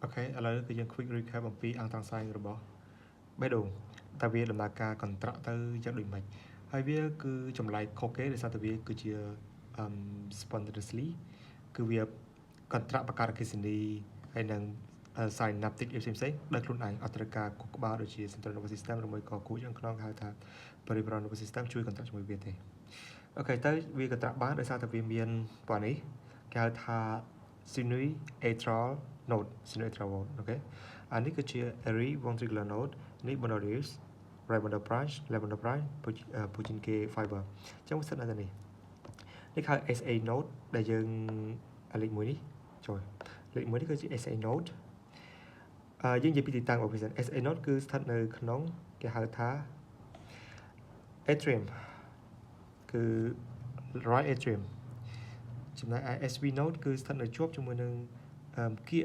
Ok,ឥឡូវគឺយើង quick recap អំពីអង្គត្រង់ផ្សែងរបស់បេះដូងតើវាដំណើរការ contract ទៅយ៉ាងដូចម៉េចហើយវាគឺចម្លែកខុសគេដោយសារតែវាគឺជា spontaneously គឺវា contract បង្កើតអគ្គិសនីហើយនឹង synaptic ផ្សេងៗដោយខ្លួនឯងអត់ត្រូវការខួរក្បាលដូចជា central nervous system ឬមួយក៏គូយ៉ាងខ្នងហៅថា peripheral nervous system ជួយ contract ជាមួយវាទេអូខេទៅវា contract បានដោយសារតែវាមានប៉ុណ្នេះគេហៅថា sinusoidal node sinusoidal node អូខេអានេះគឺជា array ventricular node នេះ Bonodales right bundle branch left bundle branch Purkinje fiber អញ្ចឹងវាស្ថិតនៅទីនេះនេះហៅ SA node ដែលយើងលេខ1នេះចូលលេខ1នេះគឺជា SA node យើងនិយាយពីទីតាំងរបស់វាសិន SA node គឺស្ថិតនៅក្នុងគេហៅថា atrium គឺ right atrium ចំណែកឯ SV node គឺស្ថិតនៅជាប់ជាមួយនឹងគៀ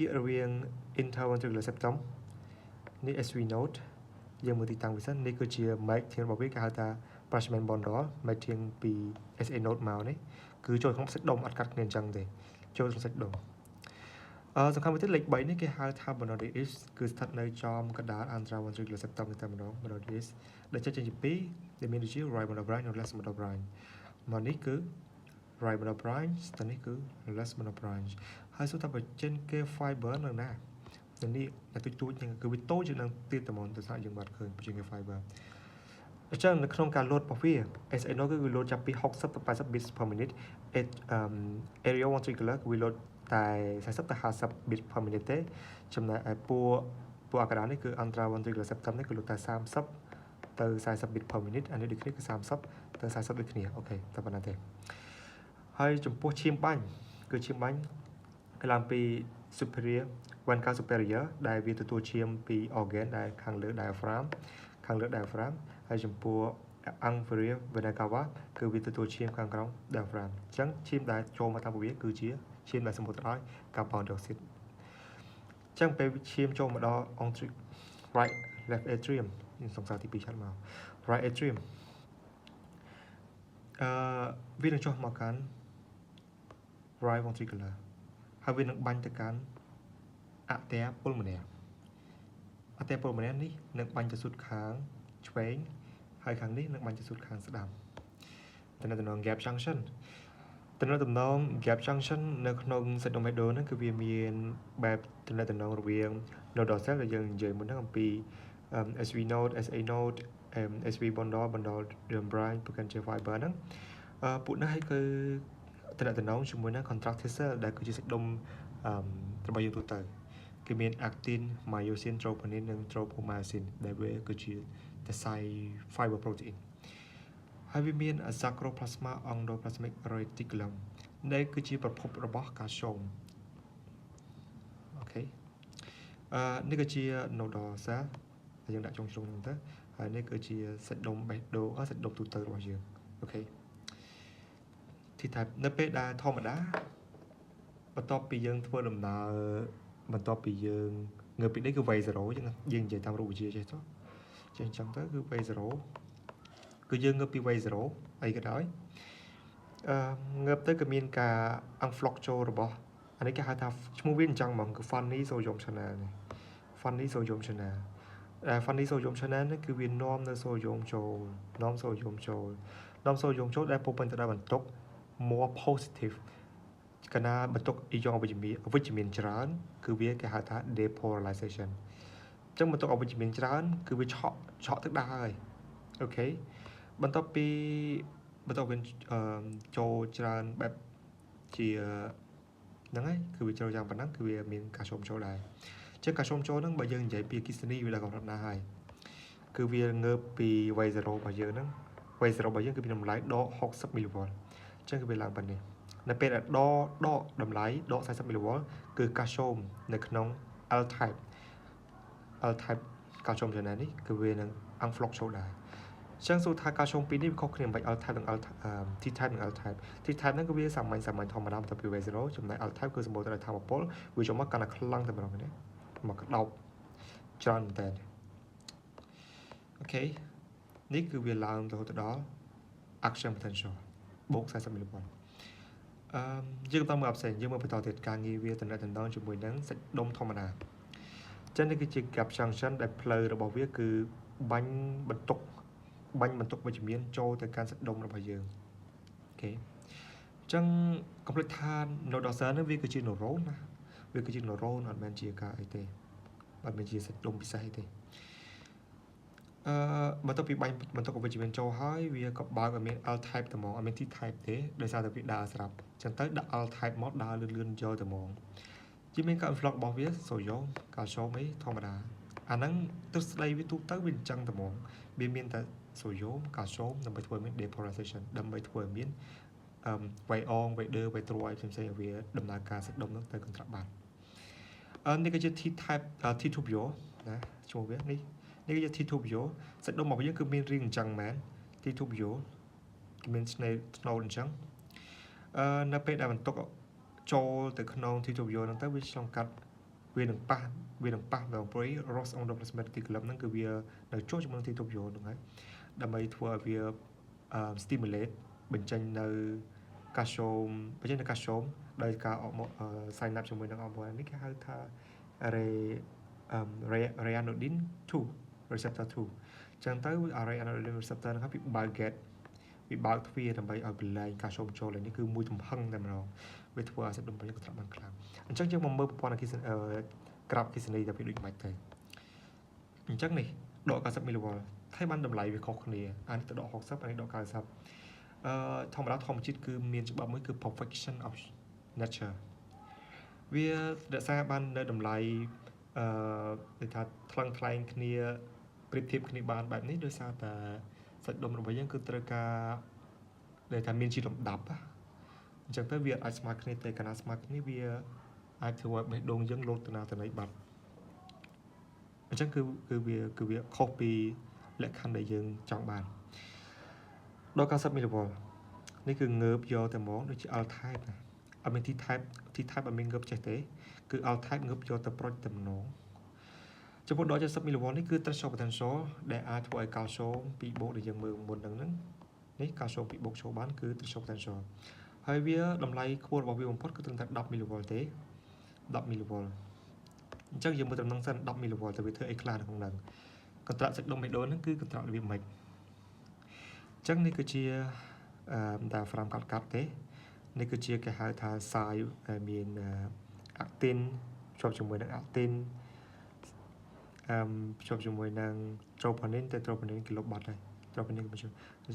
ករវាង interventricular septum នេះ SV node យើងមើលទីតាំងវាសិននេះគឺជា mag ធានរបស់វាគេហៅថា Plasmin bundle mag ធានពី SA node មកនេះគឺចូលក្នុងសាច់ដុំអត់កាត់គ្នាអញ្ចឹងទេចូលក្នុងសាច់ដុំសំខាន់មួយទៀតលេខ3នេះគេហៅថា Bonodales គឺស្ថិតនៅចំកណ្ដាល intraventricular septum នេះតែម្ដង Bonodales ដែលចេញជាពីរដែលមានដូចជា right bundle branch និង left bundle branch មកនេះគឺ right bundle branch ទៅនេះគឺ left bundle branch ហើយសួរថាបើចេញគេ fiber នៅណានៅនេះតែទូចៗហ្នឹងគឺវាតូចជាងនឹងទៀតតែមកទៅស្អាតយើងបាត់ឃើញជាងគេ fiber អញ្ចឹងនៅក្នុងការ load របស់វា SA node គឺវា load ចាប់ពី60ទៅ80 bits per minute area ventricular គឺវា load តែ40ទៅ50 bits per minute ទេចំណែកឯពួកអាកដានេះគឺ intraventricular septum នេះគឺ load តែ30ទៅ40 bits per minute អានេះដូចគ្នាគឺ30ទៅ40ដូចគ្នាអូខេតែប៉ុណ្ណាទេហើយចំពោះឈាមបាញ់គឺឈាមបាញ់គឺឡើងពី superior vena superior ដែលវាទទួលឈាមពី organ ដែលខាងលើ diaphragm ហើយចំពោះ inferior vena cava គឺវាទទួលឈាមខាងក្រោម diaphragm អញ្ចឹងឈាមដែលចូលមកតាមវាគឺជាឈាមដែលសម្បូរទៅដោយ carbon dioxide អញ្ចឹងពេលឈាមចូលមកដល់ right left atrium ខ្ញុំសង្ស័យទី2ឆាត់មក right atrium វានឹងចុះមកកាន់ right ventricular ហើយវានឹងបាញ់ទៅកាន់អត្តាពុលម្នាក់នេះនឹងបាញ់ទៅសុទ្ធខាងឆ្វេងហើយខាងនេះនឹងបាញ់ទៅសុទ្ធខាងស្ដាំតំណង gap junction gap junction នៅក្នុងសាច់ដុំបេះដូងហ្នឹងគឺវាមានបែបតំណងរវាង nodal cell ដែលយើងនិយាយមុនហ្នឹងអំពី SV node SA node SV bundle branch Purkinje fiber ហ្នឹងពួកនេះហើយគឺតំណងជាមួយនឹង contractile cell ដែលគឺជាសាច់ដុំរបស់យើងទូទៅគឺមាន actin myosin troponin និង tropomyosin ដែលវាគឺជា tensile fiber protein ហើយវាមាន sarcoplasma endoplasmic reticulum ដែលគឺជាប្រភពរបស់កាល់ស្យូមអូខេនេះគឺជា nodal cell ដែលយើងដាក់ចុងជ្រុងហ្នឹងទៅហើយនេះគឺជាសាច់ដុំបេះដូងសាច់ដុំទូទៅរបស់យើងអូខេទីថានៅពេលដែលធម្មតាបន្ទាប់ពីយើងធ្វើដំណើរបន្ទាប់ពីយើងងើបពីនេះគឺ way 0យើងនិយាយតាមរូបវិទ្យាចេះទៅចេះអញ្ចឹងទៅគឺ way 0គឺយើងងើបពី way 0អីក៏ដោយងើបទៅក៏មានការ unflock ចូលរបស់អានេះគេហៅថាឈ្មោះវាអញ្ចឹងហ្មងគឺ funny sodium channel នេះ funny sodium channel funny sodium channel នេះគឺវានាំនៅ sodium ចូលដែលពោពេញទៅដោយបន្ទុក more positive កាលណាបន្ទុកអ៊ីយ៉ុងអវិជ្ជមានច្រើនគឺវាគេហៅថា depolarization អញ្ចឹងបន្ទុកអវិជ្ជមានច្រើនគឺវាឆក់ទឹកដាស់ហើយអូខេបន្ទាប់ពីវាចូលច្រើនបែបជាហ្នឹងហើយគឺវាចូលយ៉ាងប៉ុណ្ណឹងគឺវាមានកាល់ស្យូមចូលដែរអញ្ចឹងកាល់ស្យូមចូលហ្នឹងបើយើងនិយាយពីអគ្គិសនីវាដល់កម្រិតណាហើយគឺវាងើបពី way 0របស់យើងហ្នឹង way 0របស់យើងគឺមានតម្លៃដក60 mV អញ្ចឹងគឺវាឡើងប៉ុណ្នេះនៅពេលដែលដកតម្លៃដក40 mV គឺកាល់ស្យូមនៅក្នុង L type កាល់ស្យូមចំណែននេះគឺវានឹង unflock ចូលដែរអញ្ចឹងសួរថាកាល់ស្យូមពីរនេះវាខុសគ្នាមិន L type និង T type និង L type T type ហ្នឹងគឺវាសាមញ្ញធម្មតាបន្ទាប់ពី way 0ចំណែក L type គឺសម្បូរទៅដោយថាមពលវាចូលមកកាន់តែខ្លាំងតែម្ដងនេះមកក្តោបច្រើនមែនតើអូខេនេះគឺវាឡើងរហូតដល់ action potential បូក40 mV យើងបន្តមើលផ្សេងយើងមើលបន្តទៀតការងារវាតំណែងជាមួយនឹងសាច់ដុំធម្មតាចឹងនេះគឺជា gap junction ដែលផ្លូវរបស់វាគឺបាញ់បន្ទុកវិជ្ជមានចូលទៅកាន់សាច់ដុំរបស់យើងអូខេចឹង complete ថា node dorsal នេះវាគឺជា neuron ណាវាគឺជា neuron អត់មែនជាការអីទេអត់មែនជាសាច់ដុំពិសេសអីទេបន្ទាប់ពីបាញ់បន្ទុកវិជ្ជមានចូលហើយវាក៏បើកឲ្យមាន L type តែហ្មងអត់មាន T type ទេដោយសារតែវាដើរស្រាប់ចឹងទៅដាក់ L type មកដើរលឿនយកតែហ្មងជាមានការ influx របស់វាសូយ៉ូមកាល់ស្យូមអីធម្មតាអាហ្នឹងទស្សន័យវាទូទៅវាអញ្ចឹងតែហ្មងវាមានតែសូយ៉ូមកាល់ស្យូមដើម្បីធ្វើឲ្យមាន depolarization ដើម្បីធ្វើឲ្យមានវ៉ៃអងវ៉ៃដឺវ៉ៃត្រួយផ្សេងៗវាដំណើរការសាច់ដុំនោះទៅ contract បាននេះគឺជា T type T tubule ណាឈ្មោះវានេះគឺជា T tubule សាច់ដុំរបស់យើងគឺមានរាងអញ្ចឹងមែន T tubule គឺមានស្នូលអញ្ចឹងនៅពេលដែលបន្ទុកចូលទៅក្នុង T tubule ហ្នឹងទៅវាឆ្លងកាត់វានឹងប៉ះvào Bray Ross endoplasmic reticulum ហ្នឹងគឺវានៅចូលជាមួយនឹង T tubule ហ្នឹងហើយដើម្បីធ្វើឲ្យវាstimulate បញ្ចេញនៅកាល់ស្យូមដោយការអបមក synapse ជាមួយនឹង hormone នេះគេហៅថា ryanodine 2 receptor 2ចឹងទៅ ryanodine receptor ហ្នឹងវាបើក gate វាបើកទ្វារដើម្បីឲ្យបលែងកាល់ស្យូមចូលនេះគឺមួយចំហឹងតែម្ដងវាធ្វើឲ្យសាច់ដុំរបស់យើងក្រាបបានខ្លាំងអញ្ចឹងយើងមកមើលប្រព័ន្ធអគ្គិសនីក្រាបអគ្គិសនីទៅវាដូចម៉េចទៅអញ្ចឹងនេះដក90 mV ហើយបានតម្លៃវាខុសគ្នាអានេះទៅដក60អានេះដក90ធម្មតាធម្មជាតិគឺមានច្បាប់មួយគឺ perfection of nature វារក្សាបាននៅតម្លៃគេថាថ្លឹងថ្លែងគ្នាប្រៀបធៀបគ្នាបានបែបនេះដោយសារតែសាច់ដុំរបស់យើងគឺត្រូវការដែលថាមានជាលំដាប់អញ្ចឹងទៅវាអាចស្មើគ្នាទេកាលណាស្មើគ្នាវាអាចធ្វើឲ្យបេះដូងយើងលោតទៅណាទៅណីបាត់អញ្ចឹងគឺវាខុសពីលក្ខខណ្ឌដែលយើងចង់បានដល់90 mV នេះគឺងើបយកតែហ្មងដូចជា L type ណាអត់មាន T type អត់មានងើបចេះទេគឺ L type ងើបយកទៅប្រូចតែម្ដងចំពោះដល់70 mV នេះគឺ threshold potential ដែលអាចធ្វើឲ្យកាល់ស្យូម2បូកដែលយើងមើលមុនហ្នឹងនេះកាល់ស្យូម2បូកចូលបានគឺ threshold potential ហើយវាតម្លៃខ្ពស់របស់វាបំផុតគឺត្រឹមតែ10 mV ទេ10 mV អញ្ចឹងយើងមើលដំណឹងសិន10 mV ទៅវាធ្វើអីខ្លះនៅក្នុងហ្នឹងកន្ត្រាក់សាច់ដុំបេះដូងហ្នឹងគឺកន្ត្រាក់របៀបម៉េចអញ្ចឹងនេះគឺជាdiaphragm កាត់ទេនេះគឺជាគេហៅថាខ្សែមានអាក់ទីនភ្ជាប់ជាមួយនឹងអាក់ទីនភ្ជាប់ជាមួយនឹង troponin តែ troponin គីឡូបាត់ហើយ troponin គឺដូច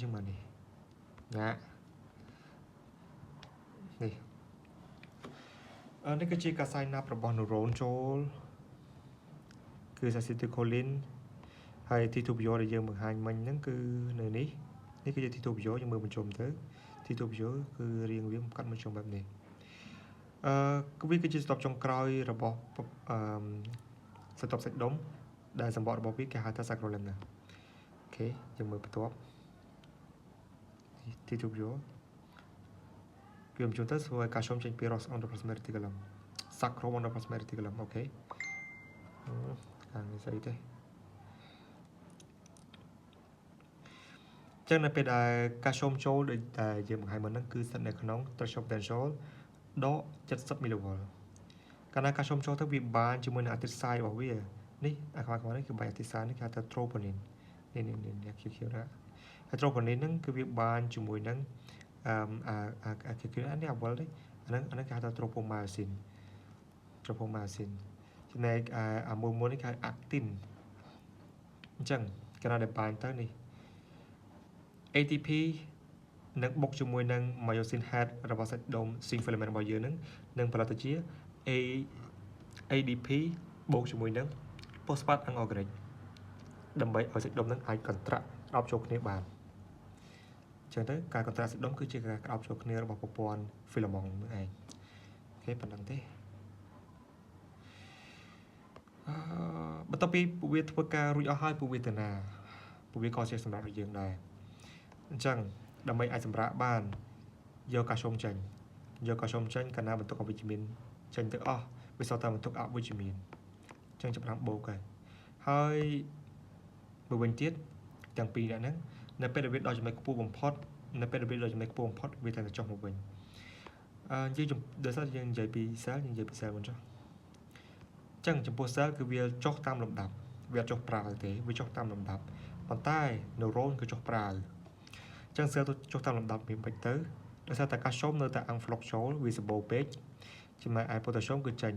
ជាមកនេះណានេះគឺជាការសាយណាប់របស់ neuron ចូលគឺ acetylcholine ហើយ T tubule ដែលយើងបង្ហាញមិញហ្នឹងគឺនៅនេះគឺជា T tubule យើងមើលបញ្ចុំទៅ T tubule គឺរាងវាកាត់បញ្ចុំបែបនេះវាគឺជាស្ទប់ចុងក្រោយរបស់ស្ទប់សាច់ដុំដែលសម្បត្តិរបស់វាគេហៅថា sacroiliac ណាអូខេយើងមើលបន្ទាប់ T tubule គឺបញ្ចុំទៅធ្វើឲ្យកាល់ស្យូមចេញពី Ross endoplasmic reticulum sacrum endoplasmic reticulum អូខេខាងនេះស្អីទេចឹងនៅពេលដែលកាល់ស្យូមចូលដូចតែយើងបង្ហាញមុនហ្នឹងគឺស្ថិតនៅក្នុង threshold potential ដក70 mV កាលណាកាល់ស្យូមចូលទៅវាបានជាមួយនឹង active site របស់វានេះអាខ្មៅនេះគឺបែរ active site នេះគេហៅថា troponin នេះខៀវៗណាហើយ troponin ហ្នឹងគឺវាបានជាមួយនឹងខៀវៗនេះអវលនេះអាហ្នឹងគេហៅថា tropomyosin ចំណែកអាមួយនេះគេហៅ actin អញ្ចឹងកាលណាដែលបានទៅនេះ ATP នឹងបុកជាមួយនឹង myosin head របស់សាច់ដុំ zinc filament របស់យើងនឹងផលិតទៅជា ADP បូកជាមួយនឹង phosphate anorganic ដើម្បីឲ្យសាច់ដុំនឹងអាចកន្ត្រាក់ក្តោបចូលគ្នាបានអញ្ចឹងទៅការកន្ត្រាក់សាច់ដុំគឺជាការក្តោបចូលគ្នារបស់ប្រព័ន្ធ filament នឹងឯងអូខេប៉ុណ្្នឹងទេបន្ទាប់ពីពួកវាធ្វើការរួចអស់ហើយពួកវាទៅណាពួកវាក៏ជាសម្រាប់យើងដែរអញ្ចឹងដើម្បីអាចសម្រាកបានយកកាល់ស្យូមចេញកាលណាបន្ទុកអវិជ្ជមានចេញទៅអស់វាសល់តែបន្ទុកអវិជ្ជមានអញ្ចឹងចាប់ផ្ដើមបូកហើយមួយវិញទៀតទាំងពីរនាក់ហ្នឹងនៅពេលដែលវាដល់ចំណុចខ្ពស់បំផុតវាតែចុះមកវិញ យើងដោយសារយើងនិយាយពី cell យើងនិយាយពី cell មុនចុះចឹងចំពោះ cell គឺវាចុះតាមលំដាប់វាចុះប្រើទេវាចុះតាមលំដាប់ប៉ុន្តែ neuron គឺចុះប្រើចឹង cell ចុះតាមលំដាប់វាមិនទៅដោយសារតែកាល់ស្យូមនៅតែអង្គ flock ចូលវាសម្បូរពេកចំណែកឯ potassium គឺចេញ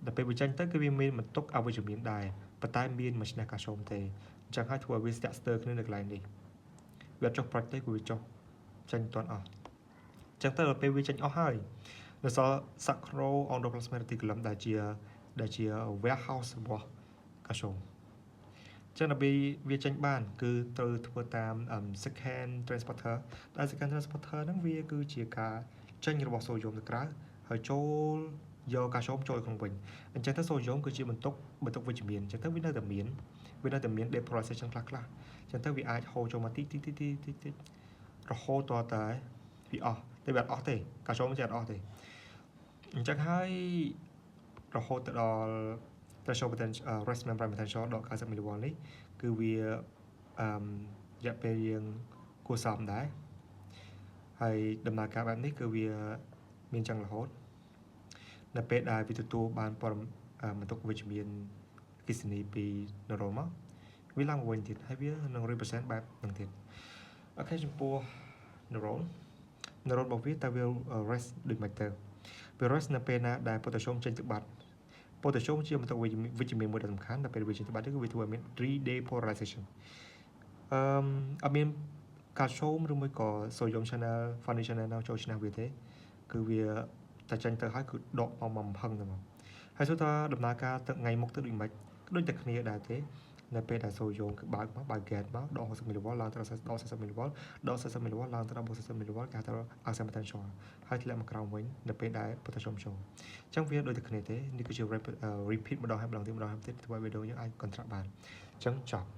ដល់ពេលវាចេញទៅគឺវាមានបន្ទុកអវិជ្ជមានដែរប៉ុន្តែមានមិនឈ្នះកាល់ស្យូមទេអញ្ចឹងហើយធ្វើឲ្យវាស្ទាក់ស្ទើរគ្នានៅកន្លែងនេះវាអត់ចុះប្រាច់ទេគឺវាចុះចេញមិនទាន់អស់អញ្ចឹងទៅដល់ពេលវាចេញអស់ហើយនៅសល់ sacro endoplasmic reticulum ដែលជា warehouse របស់កាល់ស្យូមចឹងដល់ពេលវាចេញបានគឺត្រូវធ្វើតាម second transporter ដែល second transporter ហ្នឹងវាគឺជាការចេញរបស់សូដ្យូមទៅក្រៅហើយចូលយកកាល់ស្យូមចូលក្នុងវិញអញ្ចឹងទៅសូដ្យូមគឺជាបន្ទុកវិជ្ជមានអញ្ចឹងទៅវានៅតែមាន depolarization ខ្លះអញ្ចឹងទៅវាអាចហូរចូលមកតិចរហូតដល់តែវាអស់តែវាអត់អស់ទេកាល់ស្យូមវាអត់អស់ទេអញ្ចឹងហើយរហូតទៅដល់ threshold potential rest membrane potential ដល់90 mV នេះគឺវារយៈពេលយើងគួរសមដែរហើយដំណើរការបែបនេះគឺវាមានចឹងរហូតនៅពេលដែលវាទទួលបានបន្ទុកវិជ្ជមានអគ្គិសនីពី neuron មកវាឡើងវិញទៀតហើយវានឹង represent បែបហ្នឹងទៀតអូខេចំពោះ neuron របស់វាតើវា rest ដូចម៉េចទៅវា rest នៅពេលណាដែល potassium ចេញទៅបាត់ potassium ជាបន្ទុកវិជ្ជមានមួយដ៏សំខាន់ដល់ពេលវាចេញទៅបាត់គឺវាធ្វើឲ្យមាន redepolarization អត់មានកាល់ស្យូមឬមួយក៏ sodium channel funny channel nàoចូលឈ្នះវាទេគឺវាតែចេញទៅហើយគឺដកមកបំផឹងទៅមកហើយសួរថាដំណើរការទៅថ្ងៃមុខទៅដូចម៉េចដូចតែគ្នាដែរទេនៅពេលដែលសូដ្យូមគឺបើក gate មកដក60 mV ឡើងទៅដល់40 mV ដក40 mV ឡើងទៅដល់40 mV គេហៅថា oxidation potential ហើយធ្លាក់មកក្រោមវិញនៅពេលដែល potassium ចូលអញ្ចឹងវាដូចតែគ្នាទេនេះគឺជា repeat ម្ដងហើយម្ដងទៀតធ្វើឲ្យវីដេអូយើងអាច contract បានអញ្ចឹងចប់